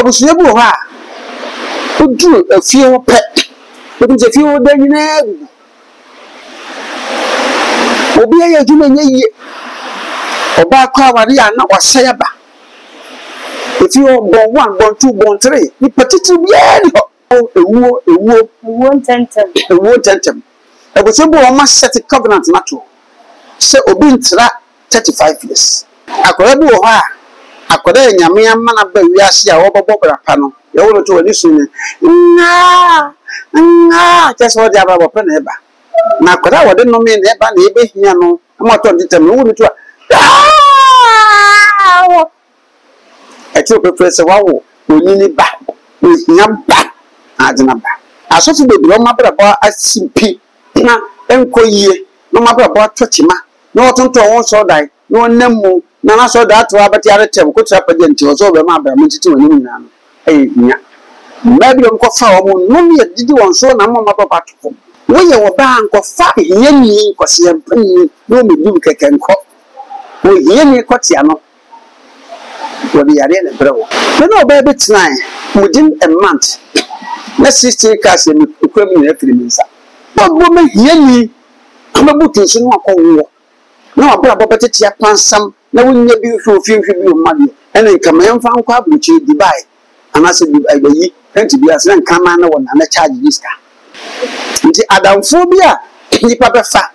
abusua bu ha udu afie ho pe obi je fie ho da nyina obi aye adwuma nyeye oba kwa wari ana wasaya ba if you born 1 born 2 born 3 ni petiti bia ni ewo tentem abusua bu o ma set covenant natural se obi ntra 35 years akora bu ho a akora nyame amana ba wiase a wobobo brapa no ye wo to wani sunu just what ya baba pe na eba na akora wode no me na eba na ebe hia no mo to ditem no wo to ati opeprese wawo onini ba hia ba adina ba asofu bebi o ma brapa asimpi na enkoyie no ma brapa tochima no tonto won so dai no namu na so da to abati aretem ko tra pagenti o so be ma ba mutiti woni nyina no nya maybe on ko fa o mu no me didi won so na mama papa to wo ye wo ba an ko fa yeni ko se empani no me du keken ko wo yeni ko tia no wo bi yare na brewo me no ba be tnai within a month na 60 cars me ko mi na firi minsa bo me yeni amabutu so no akọ na abura bobete tia pansam na wonya bi hwofimhwe bi omade ene kama mfa nkwa abruchi Dubai anase ayi enti bi asena nkama na wona na charge diska nti adamfo bi a nipa befa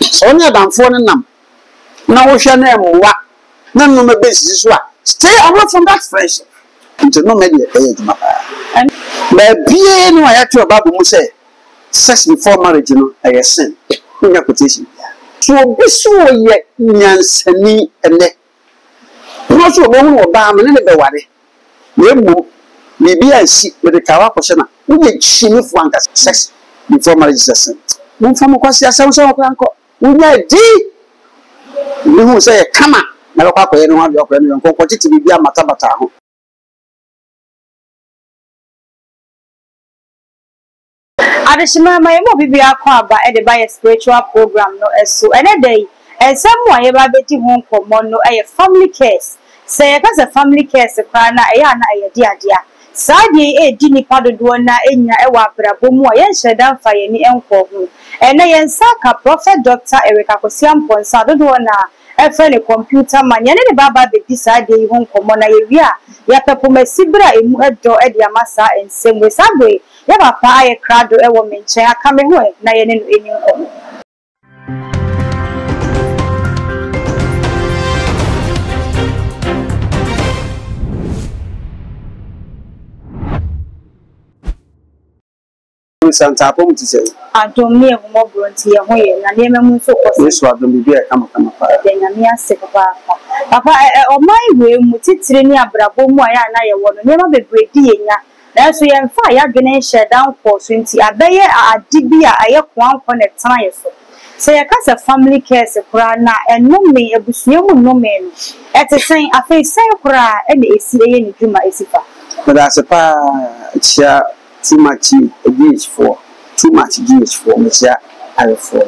so nya adamfo ne nam na wo hwe na emwa na no me besi so a stay away from that friendship nti no me de ejuma ba bie no ayato babu mu say sex before marriage no aye sin nya quotation so bisu ye nyansani ene no so bo hu oba me ne be ware na emu bibi ansi we de kawa kwose na wo ye chini fu anka sex before marriage sex mo fa mo kwase asem so ko anko wo nya di ni hu say kama na kwa kwa ye no ade okra no nko titi bibi amatabata ho Adishima my mo bibi akwa aba e de buy spiritual program no eso ene dey ensem wa ye ba beti ho nkomo no e family cares say ye ka family cares kwa na e ya na e di adia saadi e di nipa dodo na enya e wa brabo mu a ye nheda mfa ye ni enko ho ene ye nsaka prophet Dr. Eric Akosiam Ponsa dodo na e fe ne computer man ye ne baba beti saadi ho nkomo na ye wi a ya pepomasi bra emu edo e di amasa ensem we sabe ya papa aye krado e wo menche aka me ho na ye ne no eni nkomo Santa Pom to say adomi e mo bronti ye ho ye na ne memu so ko so adomi bi e kama pa de nyame ase papa o mai we mu titire ni abrabo mu aya na ye wo no ne ma bebre di ye nya so ye mfa ya dwene hye down for 20 abeye adibia aye kwanko ne tan ye so say ye kasa family care se kura na enome ebusua mu nome no etesen afei sai kura e na esi ye ni dwuma esifa but as a pa chia too much GH4 too much GH4 mesia I4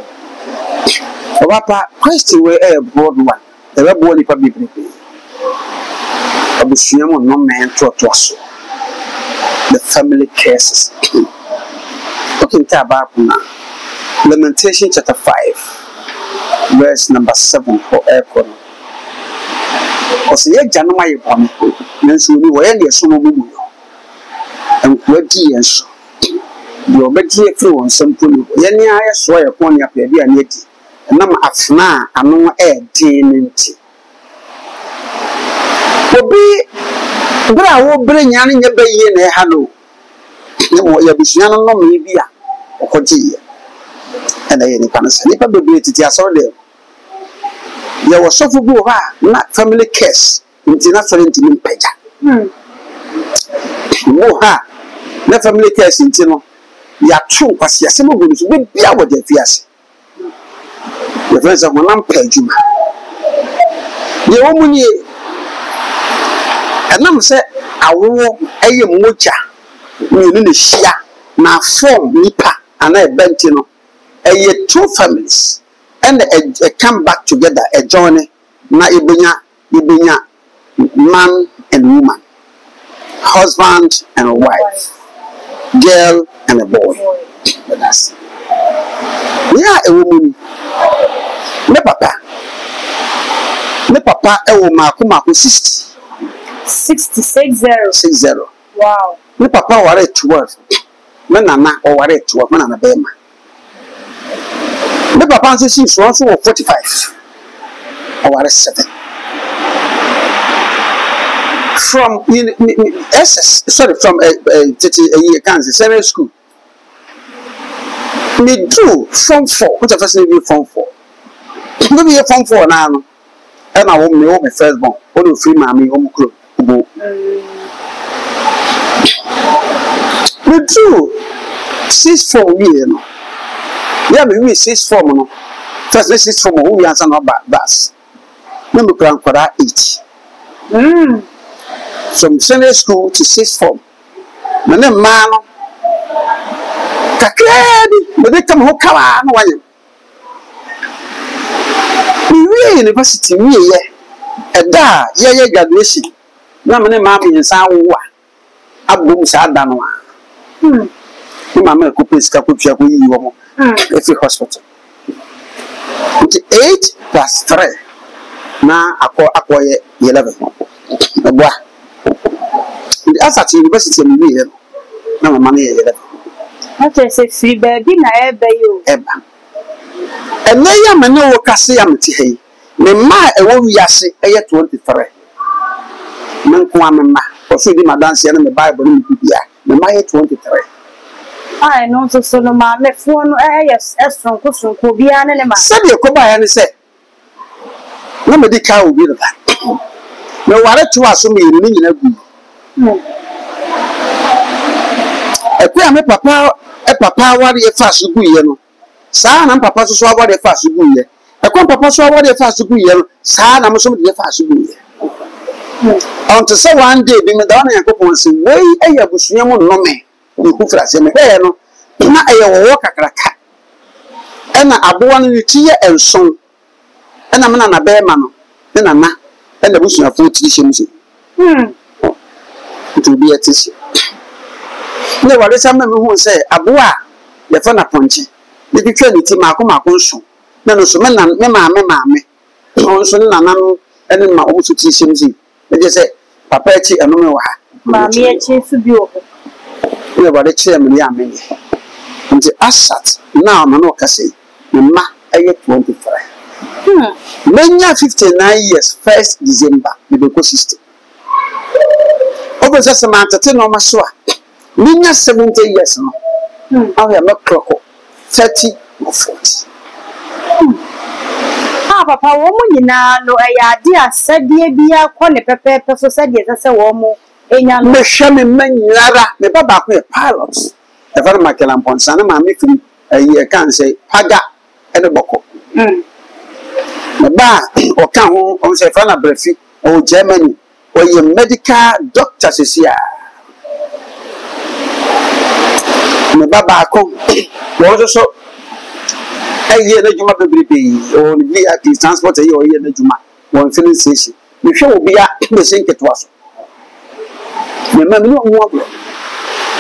papa question we a broad one e be bo lipa bibiri abusua mu nome to so the family cases. Okay, Lamentation chapter 5, verse number 7 for Ekon. Because ye Janama yepon, Nansu ni wayandi sumo mumu. And Queti and so. You obey through on some pulu. Yenya I saw upon your baby and yeti. And I'm afna, and no air tenancy. Bra wo bre nyane nya baye na ha no ya bisua no no me bia okoji ana ye ni panasa ni pa bebre titi aso de ya wo sofu bu ha na family cares ntina sorenti ni mpaja wo ha na family cares ntino ya tru kwase asem ogu so be bia wo de fiase ye friends of monam pajuma ye wo munye enam se awo eye moja ni ne hia na form nipa ana ebenti no eye two families and come back together a journey na ibenya man and woman husband and a wife, girl and a boy. But that's yeah, a woman. Me papa, a woman, come 60. 60. Wow. Me papa were 12. Me nana or were 12. Me nana bema. Me papa says she's 45. Or were 7. From SS, sorry, from Kansas Senate School. Me do Form 4. What the first name Form 4? Maybe a Form 4 now. And I want me home first born. Only free mammy home crew. Me do 6 form year. Yeah, me 6 form. First 6 form who we answer about that. Number plan for that 8. From Sunday school to 6th form. My name man. Kakadi, but they come home. We university, and da, graduation. Now, my name Mammy and Sawa. Abum Sadanwa. Mamma could please capture you every hospital. 8 plus 3. Now, I acquire 11. As at university, no money. Okay, say free baby, na ebe you. Eba. And now you may know what Cassiam Tea. Me ma a woman yassi, 23. Manquamma, or see my dance in the Bible in Pibia, the Maya 23. I know so no ma, me phone, yes, as from Custom Cobian and a Said you come by and say, nobody can be that. No, what to us, me in a good. A queer me papa, a papa, what a fast to go, son and papa saw what a fast to go. A con papa saw what a fast to go, son, I'm so fast to go. On to say one day, be Madonna and Copons, way a busham no me, who fras in the hair, not a walk a crack. And I born in the tea and son, and I'm not a bear man, then I'm not, and the bush of 40 shillings. It will be a tissue. No, what is some who say, Abua, the fun of punchy. The picture of Timacoma Consul. No, so men and mamma, also Nanam and my own teaching. They just say, Papachi and no, Mammy, a chief to be open. Nobody chairman, Yammy. And the Assat, now Manoka say, Mamma, I get 25. Many 59 years, 1st December, with the ecosystem. Over just a man to tell no maswa. Minya 70 years no. I am not clock 30 or 40. Ah, Papa, woman, no, I idea said dear be a corner pepper, so said yes, I woman. And young Mesham men, Lara, the Baba pilots. The very Michael Ponsana, my mifri, a year can say, Paga and a boko. The bar or come home on say Fana Brefi or Germany. Or your medical doctors is here. My Baba come. Also, I hear the Juma baby or VIP transport a year or the Juma. One filling station. The show will be at the sink it was. Remember, no more.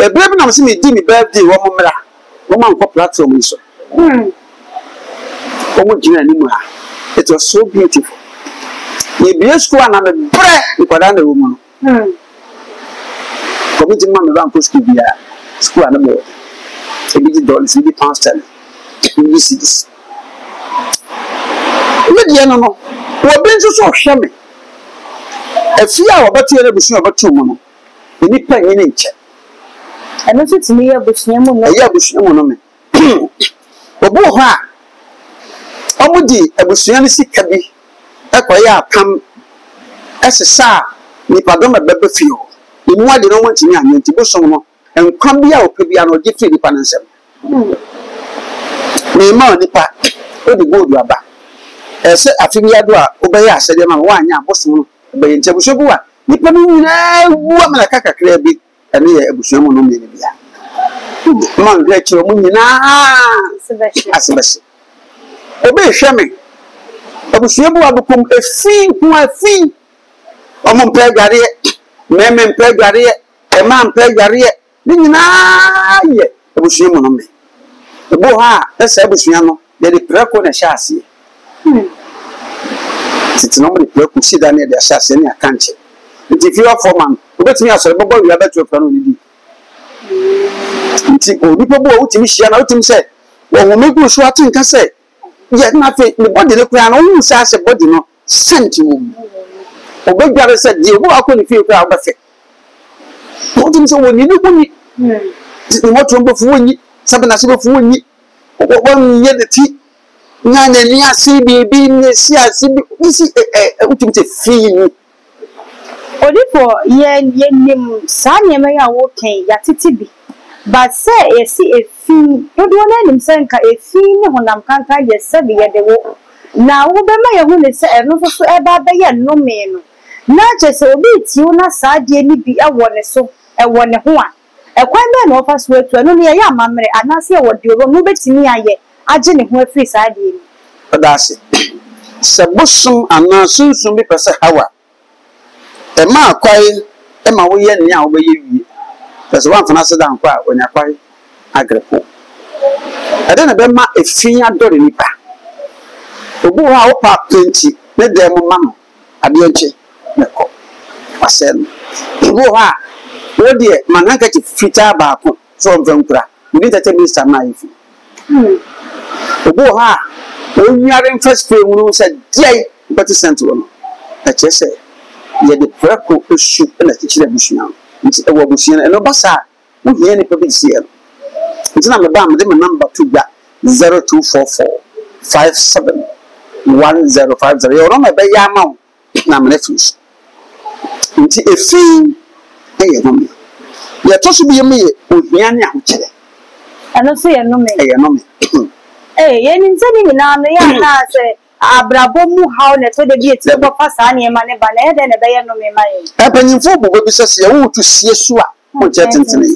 A brave now see me, Dimmy birthday, woman for platform. So, it was so beautiful. You be a school and I'm a bread because I'm a woman. Committee man around for school, school and a board. $80, £80, you see this. With the animal, what brings us so shammy? A few hours, but you're about 2 months. You need penny in check. And if it's near Bushnam, a year Bushnam. Oboha Omudi, a Bushianisi Kabi. Equia come as a sa, Nipadoma Bebefield. In what they don't want to me, to go somewhere and come be out to be an old different panel. Nemo Nipa, or the good rubber. As a Fimiadua, Obaya said, one young Boston, by Jabushabua. Nipa, woman like a crabby, and near a Bushamo no media. Among great your munina, as a vessel. Obey Shammy. I was able to become a fiend who I think. Among Pegari, Memon Pegari, man pay yare nina ye ebusuye mu no me ebo ha esa ebusuya no ye de preko na hyase titi no mo de preko si da na de hyase ne akanche nti fi wa foreman obetimi asore bobo wi abeto prano ni di nti obi bobo utimi hia na utimi se wo megu so atenka se ye na fe ne body ne kura na wo sa se body no sent wo obedware se die wo akoni fi kura obefe wotimi se woni ni kuni mo trombo fu woni sabana se fu woni won ye de ti nyane ni asibi bi ni si asibi isi utimi se fi Odifo ye nim sa nyema ya wo ken ya titibi but say e si efi dodo na nim se nka efi ni honam kanka ye sabi ye de wo na wo be ma ye hu ne se eno so e ba be ye no me no na je se obi ti wo na sa de ni bi e wo ne so e wo ne ho a e kwan be na ofa so etu eno ne ye amamre anase ye wo de ro no betimi aye age ne ho afiri sa de ni odase se bosom ana sunsun bi pese hawa Emma kwai Emma wo ye nia wo be ye wie pese wan fana se dan kwa onya kwai agrepo ade na be ma efin adore nipa obu ha wo pa plenty ne dem ma ade enche ne ko asen obu ha wo de mananka ti fita ba ko so mvankura ni tete minister na ifi obu ha onyare first pay mu se dai but center no a chese ye de preko esu na tichire busuya nti e wo busuya eno basa wo hie ne pebi sie nti na me ba me de number 2 gba 0244 571050 yo no me be ya ma na me refuse nti efi e ye no me ye to so bi me ye ohia ne ahokere eno so ye no me e ye no me ye ni nse ni na no ya na se abrabo mu haw na to de bi eti bo pasa na e ma ne ba na e de ne be ye no me ma ye apanyimfo bobo bi sese ye wo to sie su a mo je tentene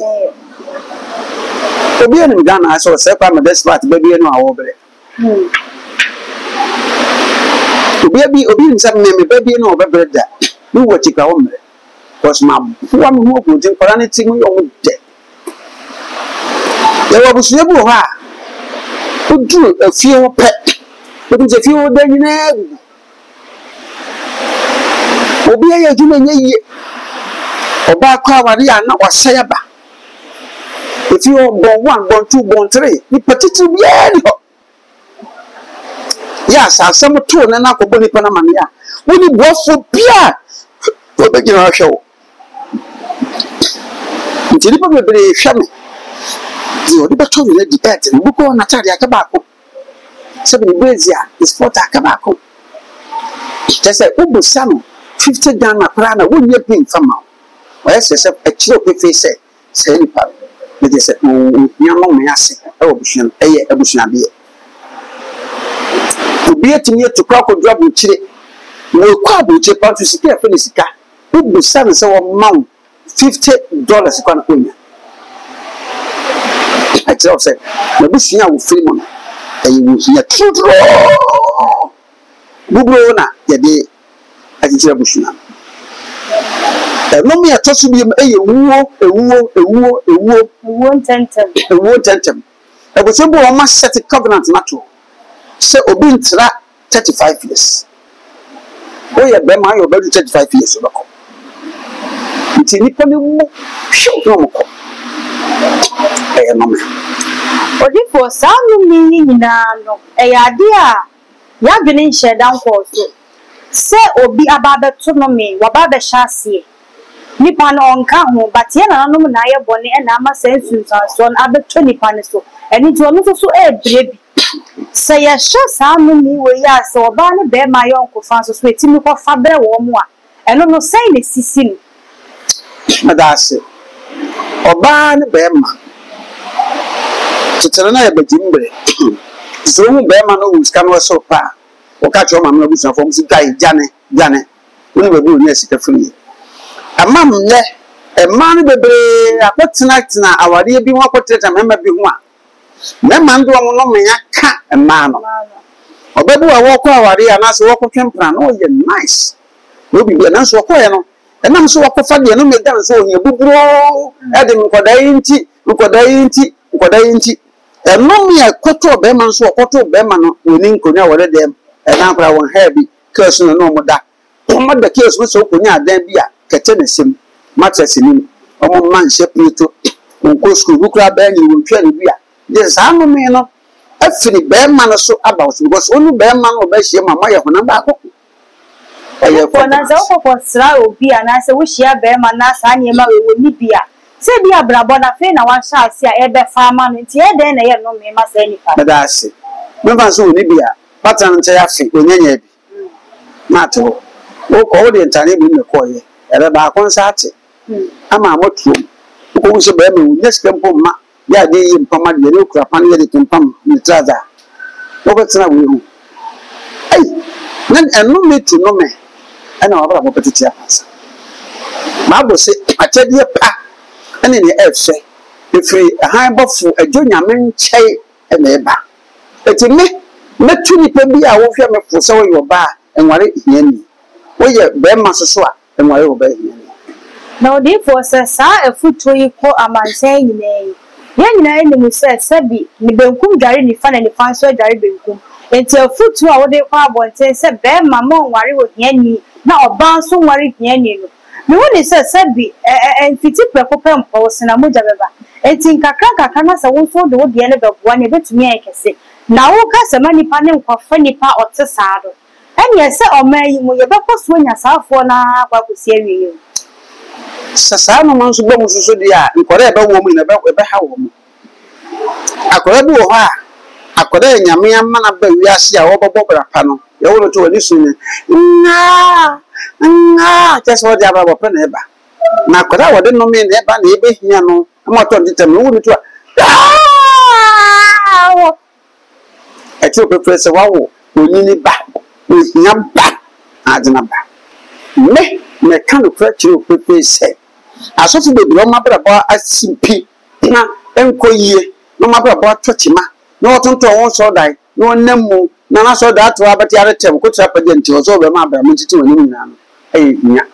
obi enu Ghana so se kwa me despite be bi enu awo bere obi nsam ne me be bi enu obebere da ni wo chika wo mere cause ma wa me ho ko tin kwara ne ti mu yo mo de ye wo busuye bu ha odu afie ho pe obi je fie ho da nyina obi aye adwuma nye oba kwa awari ana wasaya ba efi o bon 1 bon 2 bon 3 ni petiti biya ni ho ya sa asem to na na kobo ni pana mane ya woni bofo bia obe gina hwewo ntiri pa bebre hwa me di odi beto ni di et ni buko na tare akaba ko sebi ni bezia is sport akaba ko tese ubusa no 50 Ghana prana wonye pin fama o yese se akire opefe se ni pa me de se o nyamo me ase e obusuan eye abusuan de obi etimi etukwa ko drop nkire wo kwa abuche pa to sika fe ni sika ubusa no se wo maw $50 kwa na onya I tell say na busuan wo free money eye wo ya trudro bubro na ye de ajira busuan no me atosu bi eye ewuo tentem ebuso bo o ma set covenant natural se obi ntra 35 years o ye be ma yo be 35 years o bako nti ni pa me mu hwe no ko no me odifo sanu mi nyina no ade a ya dwene nhye dan ko so se obi ababe to no me wababe hyase nipa na onka ho batie na nanom na ye bone e na ama sensu so na abeto nipa ne so eni to no so ebrebi se ye hye sanu mi we ya se oba ne be ma yonko fa so etimi ko fa bre wo mu a eno no sei ne sisi ni adase oba ne be ma tutere na ye bejimbre so hu be ma no wuska no so pa o ka cho ma no busa fo msi gai jane woni be bu ni asika firi amam ne e ma no bebre akotina awade bi ho akotina mema bi ho a mema ndo mo no me aka e ma no obebu a wo ko awade anase wo ko twempra no ye nice no bi na so ko ye no And I'm so for the enemy dance so you bubro Adam Kodainti, Kodainti. And no me a quarter of Beman so a quarter of Beman winning Konya were them, and now I want heavy curse no more that. What the case was so Konya then be a Catenism, mattress in him, a man ship you to go school, book club, and you will tell me. There's a man. Actually, bear man so about because only bear man or bear shame my when I'm back. For Nazo for Slow be and I say, wish ya bear man, and you will need beer. Say, be a brabona friend, I want shall see a bear farmer, and here then I have no me must any. But I say, never so Libya, but I'm saying, when you Mato, oh, call the entire in the coy, and about concert. I'm a what room. Who's a bear who just come home. Ya de yi mpama de ne kura pan de tempam ni traza wo betena we hu ai nan enu me tu no me ana wa bra bopetiti apasa ma bo se achede pa ene ne efe efri han bofu adwo nyame nchei ene ba eti me tu ni pe bi a wo hwe me fo se wo yo ba enware hiani wo ye be ma soso a enware wo ba hiani na odi fo se sa efuto yi ko amansen nyine Yana in the said, Sabi, the Benkum Gary, the fan and the fancy Gary Benkum. Until foot 2 hours, they were said, Bear, Mamma, worry with Yanni, now bound so worried Yanni. The one said, Sabi, and Fitty Precopum Post and a Mujababa. And think a crack, I won't hold the end of one bit to me, I can say. Now, cast a money panel for funny part of the saddle. And yes, sir, or may you your back swing yourself for now, what we say you. Sasano manso bo mususu dia nkore be wo mu na be ha wo mu akore bi wo ha akore nyame amma na ba wiase a wo bobo brapa no ye wo to wani sunu nga just what dia ba bo pe na eba na akore wo de no me na eba na ebe hia no mo to ditem no wo to eto pe se wa wo onini ba hia ba adina ba me kan of fracture pepe say asofu be bro mabrabo asimpi na enkoyie no mabrabo atochima na otonto won so dai na onemu na so da to abati aretem ko tra pagenti o so be ma ba mtiti woni nyina no nya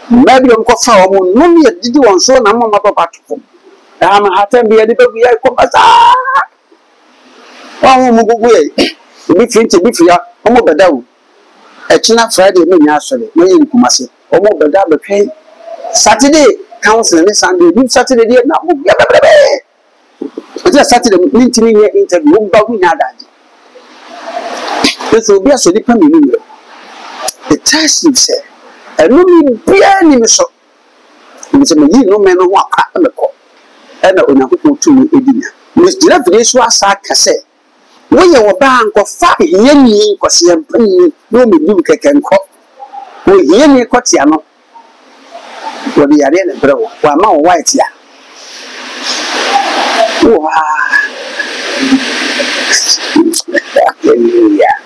maybe on ko fa o mu no me didi won so na mama papa to am hatem be de be ya ko basa wa mu gugu e bi finti bi fia o mo bedawo echina Friday me nya asore no yin kumase o mo beda be twen Saturday council and Sunday do Saturday dey na mo bia bebe o just Saturday nintini ye interview o ba hu nya daji so bia so di pa mi ni the test you say enu mi bia ni me so mi se me yi no me no ho aka me ko e na onyankopon tu mi edinya mi gira fide so asa ka se wo ye wo ba anko fa yeni ko se yampani no me du keken ko wo yeni ko tia no wo bi yare na bro wa ma wo white ya wa yeah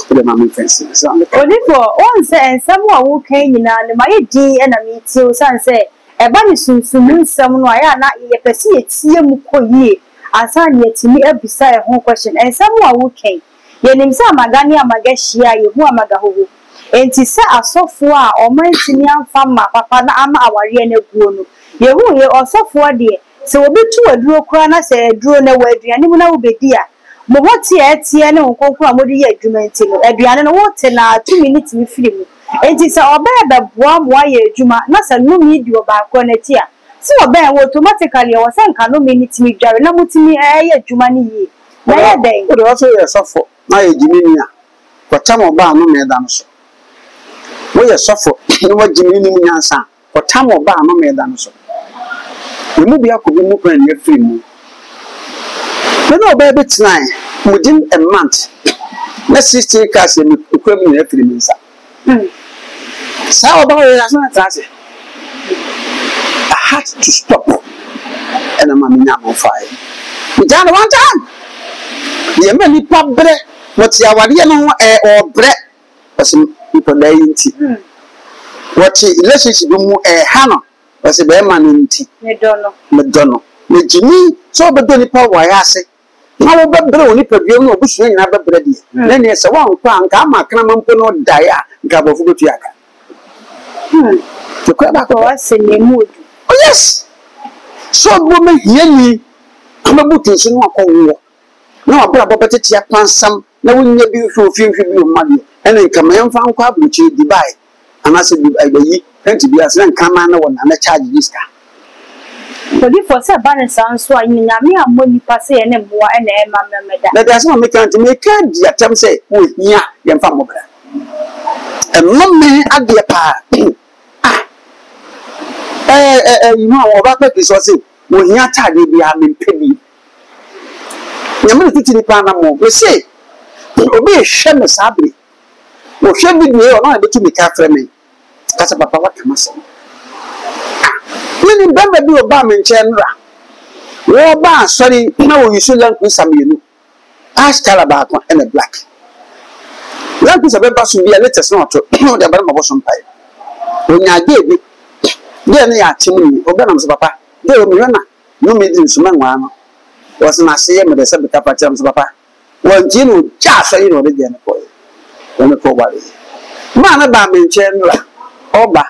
the mama fancy so only for one say and someone who came in and my di and me too san say e ba ni sunsun nsam no aya na ye pese ye tie mu koyie asan ye timi abisa e ho question and someone who came ye nim say amagani amagahia ye hu amagahoho enti se asofo a o man timi amfa ma papa na ama aware na guo no ye hu ye osofo de se obi tu aduro kura na se aduro na waduane mu na wo bedi a mo hoti etie ne nkonko a modi ye adwuma enti no aduane no wote na 2 minutes mi firi mu enti se obebe boa mo ye adwuma na se no mi di oba ko na ti a se obebe automatically o se nka no minutes mi dware na mutimi ye adwuma ni yi na ye den o do so ye sofo na ye jimini a kwata mo ba no me dan so wo ye sofo ni wo jimini mu nyansa kwata mo ba no me dan so mu bia ko bi mu kwan ye free mu no baby tonight within a month na 60 cars me equipment na free me sa sa oba we aso na trase I had to stop and I'm a fire we done one time ye me ni pabre what ya wale no or bre was people dey inti what relationship mu ha no was be man inti me dono me jimi so be do ni pa wa ya se na wo bebre oni padua no obusu nyina bebre de na ne se wa nkwa nka ma kana mampo no dai a nka bofu betu aka The crab was in the mood. Oh, yes. So, woman, hear me. I'm a boot in some war. No, about better tea upon some. No one may be for a few money. And then come and found crab which you buy. And I said, I can't be as long come on and I charge this car. But if for some balance, so I mean, I'm money pass and more and mamma. That does not make to make a attempt say, with me, young family. And no man at the part. You know, about this was it. When you are tired, we are in penny. You may put in the Panama. We say, obey a shame as happy. Well, shame be or not able to make after me. That's a papa what can I say? When you remember do a bomb in Chandra. War bar, sorry, no, you should learn with some you. Ask Calabar and a black. That is a paper should be a letter not to know the bottom of some pipe. When I gave it, then they are chimney, or Benham's papa. They were Mirana, no meeting Suman. Was not saying the seven capitals papa. Well, Jim, just so you know the game for when the poor body. Man about me, Chandra, Oba,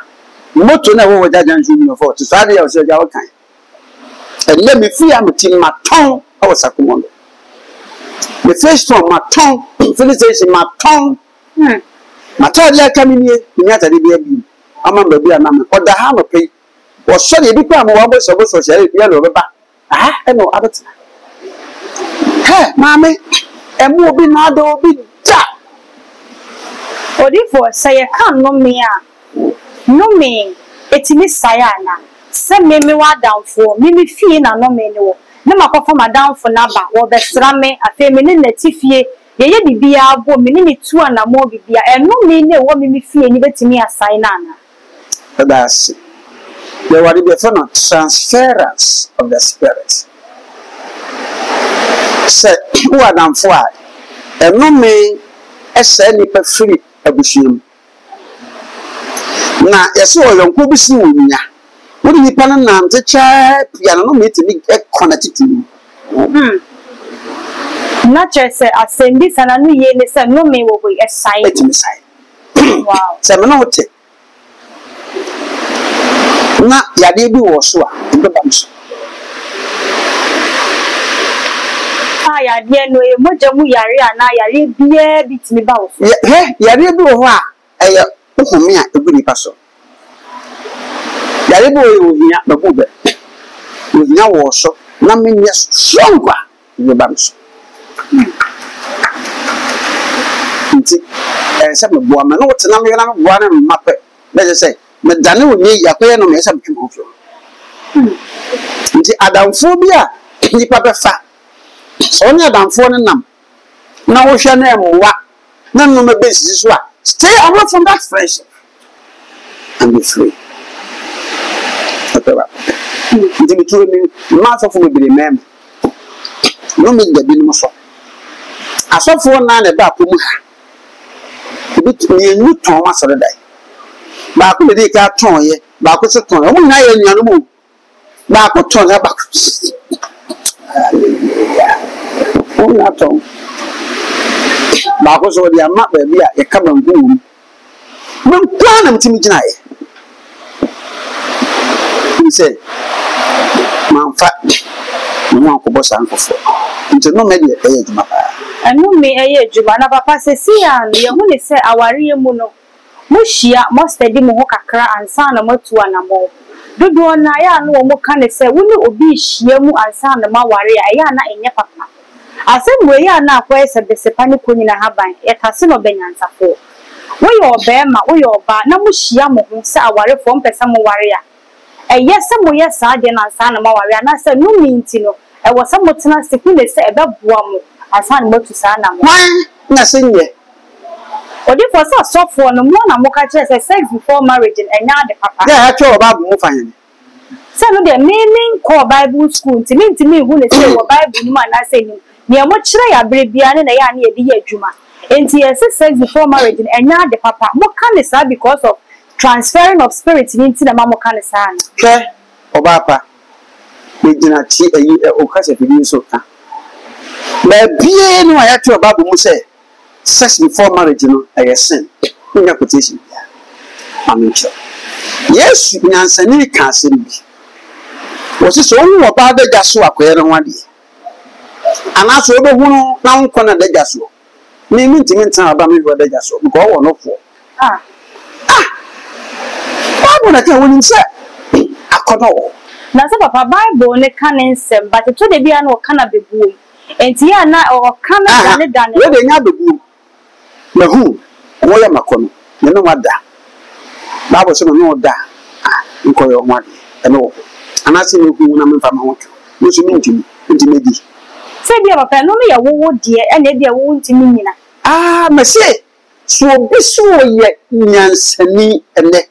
Moto never was that junior for to study of your kind. And let me free my team, my tongue, I was a command. The first one, my tongue, felicitation, my tongue. My third year coming here, you have to be a beam. I'm on the beer number, or the hammer pay. Was sorry, become one was supposed to say, yellow back. I know other. Hey, mammy, and moving out of big jack. Or therefore, say, I can't no me. No me, it's Miss Sayana. Send me down for Mimi Fee, and no me no. No, my papa, down for Naba, or the Srame, a feminine Latifie. Ye be a woman, 2 and a more be and no me no woman me fee and to me a Sainana. But that's there will be a fun of transference of the spirit. Say, who are down for and no me as any free a bushim. Now, yes, all your good soon. What do you pan and the child piano me to be connected to you? Not just I send this and I knew ye listen, no me will be a sign. Wow. Seminote. Not Yadibi or so in the bunch. I dear no, Mojamu Yari and I are beat me both. Yadibi or a me a good person. Yadibo will hear the boober. With now also, nothing yes stronger in the bunch. Some woman, what's the number of one map? Let's say, Madame will need your pain on some people. The Adamphobia, the papa fat. Only Adam for them. Now, shall name what? None of my business is what. Stay away from that friendship and be free. It be true, master will be remembered. No make the bill muscle. I saw 4 9 about Pumuha. A bit me a new Thomas or a day. Baku the day got torn ye, Baku a ton, one night in your move. Baku ton her back. Oh, not on. Baku saw the map baby, a common boom. When plan them to me tonight. He said, Man, fat. No one boss uncle for. Into no media age, my and no me a Jumana papa says, see, and the only say our real muno. Mushia must study Mohokakra and son of Motu and a more. Do one I no more can say, will you be Shiamu and son of Mawari, Ayana in your papa. I said, we are now where's a Besepani Kunina Haban, a casino Benyansa for. We your Bema, we your bar, no Mushiamu, who say our reform per some warrior. Yes, some yes, Sergeant and son of Mawari, and I said, no means, you know, I was somewhat nasty when they say about Buamu. As I went to Sana. Why? Nothing yet. Or if was a soft for no more, Moka just a sex before marriage and now the papa. Yeah, I told about more fine. Some of the meaning call Bible school to me who they say, well, Bible man, I say, near much I bring beyond and I near the Juma. And sex before marriage and now the papa. What can they say because of transferring of spirits into the Mamma can say? Okay, or Papa. We do not see a year or cast of you so. But being I had to about who say sex before marriage, you know, I sin. In your petition, I'm in sure. Yes, Nansani can't be. Was his own about the Jasua, queer one day. And as over who now corner the Jasua. Meaning to mean about me for the Jasua, go on for. Why would I tell him, sir? I could know. Nasa papa Bible ne canon sem, but to the be no cannot be boom. And Tiana or Canada done. Where they have the boom. The who? Why am I coming? You know what that? Bible said no da. You call your money. And all. And I see you when I'm from my work. You should mean to me. Say, dear papa, no me a wood dear, and maybe a wound to me. Me say, so be so yet, Nansani and that.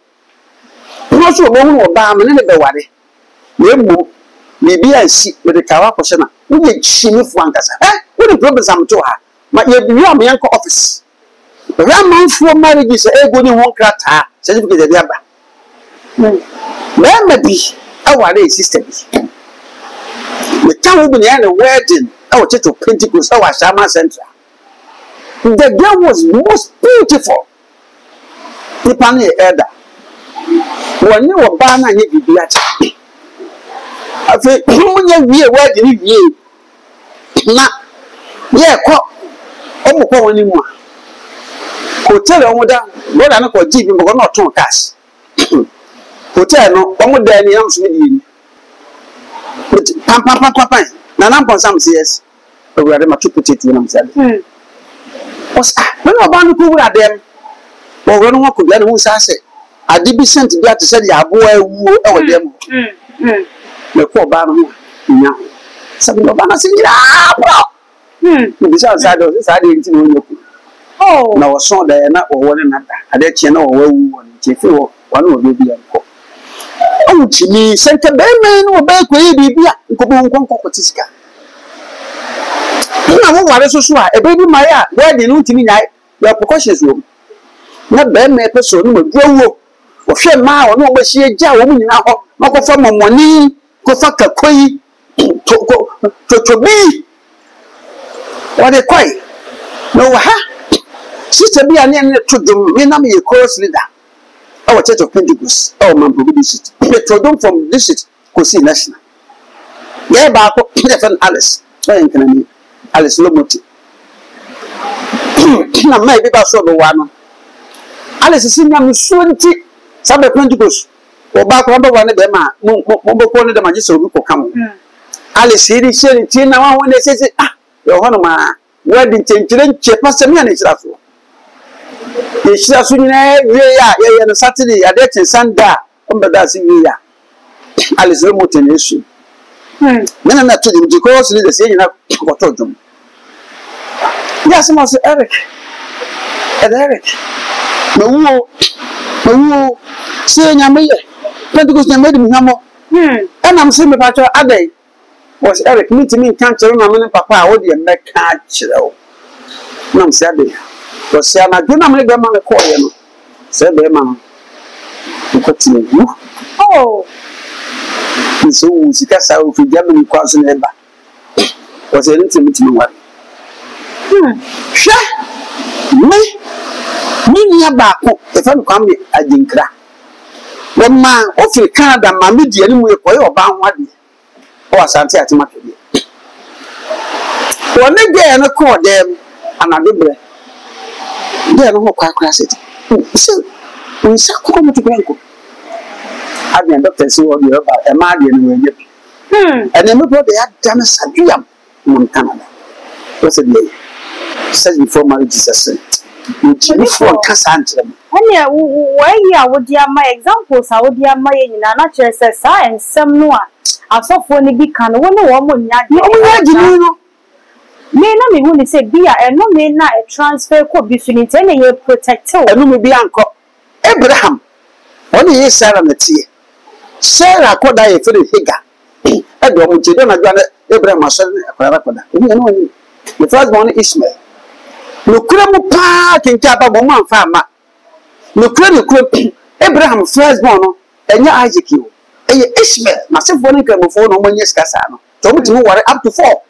Not so long or balm and the worry. Maybe I see with the Kawapashana. We get shimmy flankers. What the problems I'm to her? But you be your uncle office. The man for marriage is a good one crack, certificate of the other. There may be our system. The town will be a wedding, our church of Pentecost, our Shama Central. The girl was most beautiful. The Pani Eda. When you were born, I need to be at it. I feel we are wedding you. Now, yeah, almost anymore. Hotel on that, what I know for Jim, but not two cash. Hotel, no, almost there, the young Swedish. Papa, Nanam for some years. We are much to put it to themselves. When a band could at them, or when one could get who says it, I did be sent to get to say, yeah, boy, over them. The poor barn, something of Banner saying, besides, I didn't know. Oh, no, so they are not one another. I let you know one, if you one will be uncle. Oh, Jimmy, sent a bellman or back way, be a Cocotisca. You know what is so a baby Maya, where the new to me, your precautions room. Not bad, my person will grow or share my or no, but she a jar woman in our not from money, go fuck a quay to be. What a quay. No, ha? Sister be an enemy to the Minami course leader. Our church of Pentecost, our man publicity. Petrodome from this is Cosi National. Yeah, but Alice, Alice Lomoti. Now, maybe that's all the one. Alice is in them 20 Sabbath Pentecost. Or back number one of them, Mumbo the Magister will come. Alice, he said, Tina, when they say, your honor, wedding change, Pastor Mianis. She has been a Saturday, a date and Sunday, that's in here. Alice remote in issue. Men are not to them because they say, what told them. Yes, Master Eric. And Eric. No, saying I'm here. Pentecost made him no. And I'm saying about your other was Eric meeting me, can't tell my papa, what do you make catch? No, Saturday. Was saying, I do not make them on the coin. Said the man. You oh, so she cast out for Germany crossing ever. Was anything with me? What? Me near back if I'm coming, I didn't crack. When man offer Canada, my median will call your bound one or something at my day. One again, I call them and I do. They are not quite class it. So, we shall come to Granco. I mean, doctor, see what you're about a Madian way. And then we brought the Adana Sabiam in Canada. What's the name? Says before marriage is a sin. Before Cassandra. And yeah, why would you have my examples? I would have my natural science, some noir. I saw for the big can, one woman, you may not be willing to say beer and no may not a transfer could be finished any year protector. And will be Uncle Abraham. Only is Sarah Mattia. Sarah could die for the figure. I don't know Abraham was the first one Ishmael. No crumble park in Kappa Woman Farmer. No crumble Abraham first born and your Isaac you. And Ishmael, myself one before no one is Cassano. Told me to worry up to 4.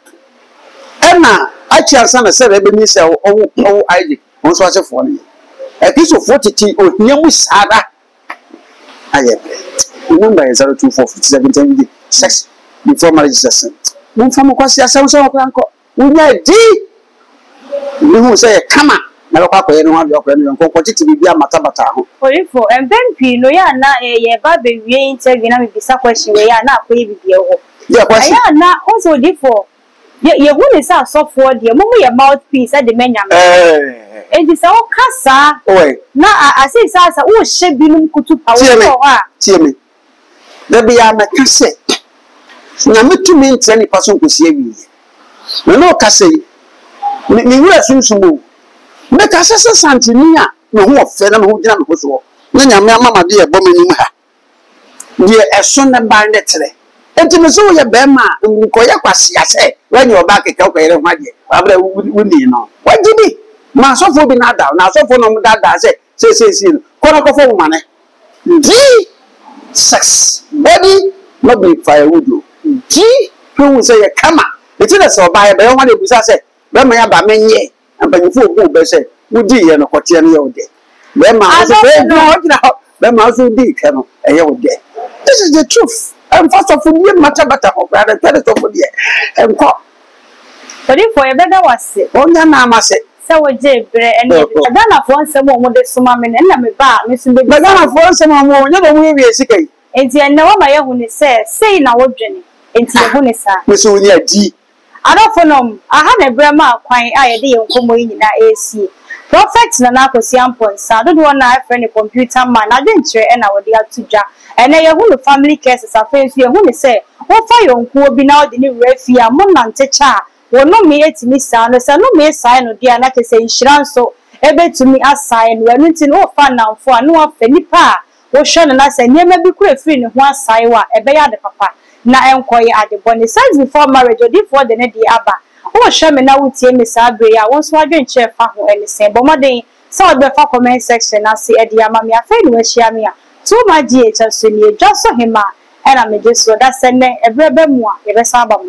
Emma, I chance on a 7 minutes oh, Isaac, once was a funny. A piece of 40 or near with Sada. Aye. The number is 02457 sex before marriage is a sin. One from Okwasi Asamson Okranko. We are D. You say, come on. Never papa, anyone, your friend, and compete to be a matabata. For and then Pino, ya na a baby, we ain't taking a visa question, we are not baby. Yeah, now also differ. You wouldn't say software, dear, move your mouthpiece at the menu. It is all cassa. Oh, now I say, Sasa, oh, she be to power. See me. There be a cassette. Now, me to mean any person could see me. No cassette. Me will assume some more. Make us a Santinia, no more fellow who done was war. Then your mamma, dear woman in her. Dear, as soon as by the and to Missouri, Bema, and Koyakwasi, I say, when you're back at Calcutta, my dear, I wouldn't know. What did he? My sofa be not down, now so for no that I say, Conoco money. G sex, body, not be firewood. G, who will say, come on. It's in a so by a bear one of us, I said, Bema by me, and when you fool, who say, would you know what you're day? Bema, also did, Colonel, a year day. This is the truth. And first of all, you matter better, rather tell it over there. And call. But if for a better was it, oh, Nana, say, so we did, and Dana for someone with the Sumaman and I'm a bar, Missing the Dana for someone more, never will be a sick. And you know my own says, say now, Jenny, into the Hunissa. Miss Unia G. I don't know. I had a grandma quite idea of coming in AC. Prophet Nanako Siampons, I don't want to have any computer man. I didn't share and I would have to jack. And I have family cases. I face you. Who say, oh, fire on who be now the new refugee, a month teacher. Well, no me at me, son, as I no me sign or dear, like I say, insurance. So, able to me as sign, when it's no fun now for no one penny pa. Or Sean and I say, never be quite free in one side, a bear the papa. Now, enquire at the bonnet size before marriage or before the Neddy Abba. Oh, show me now with Miss Abri. I once was doing chair for anything, but my day, so the comment section. I see Eddie Mammy, a friend with Shamia. So, my dear, just so him, and I'm just so that's sending a brother more, if a Sabbath.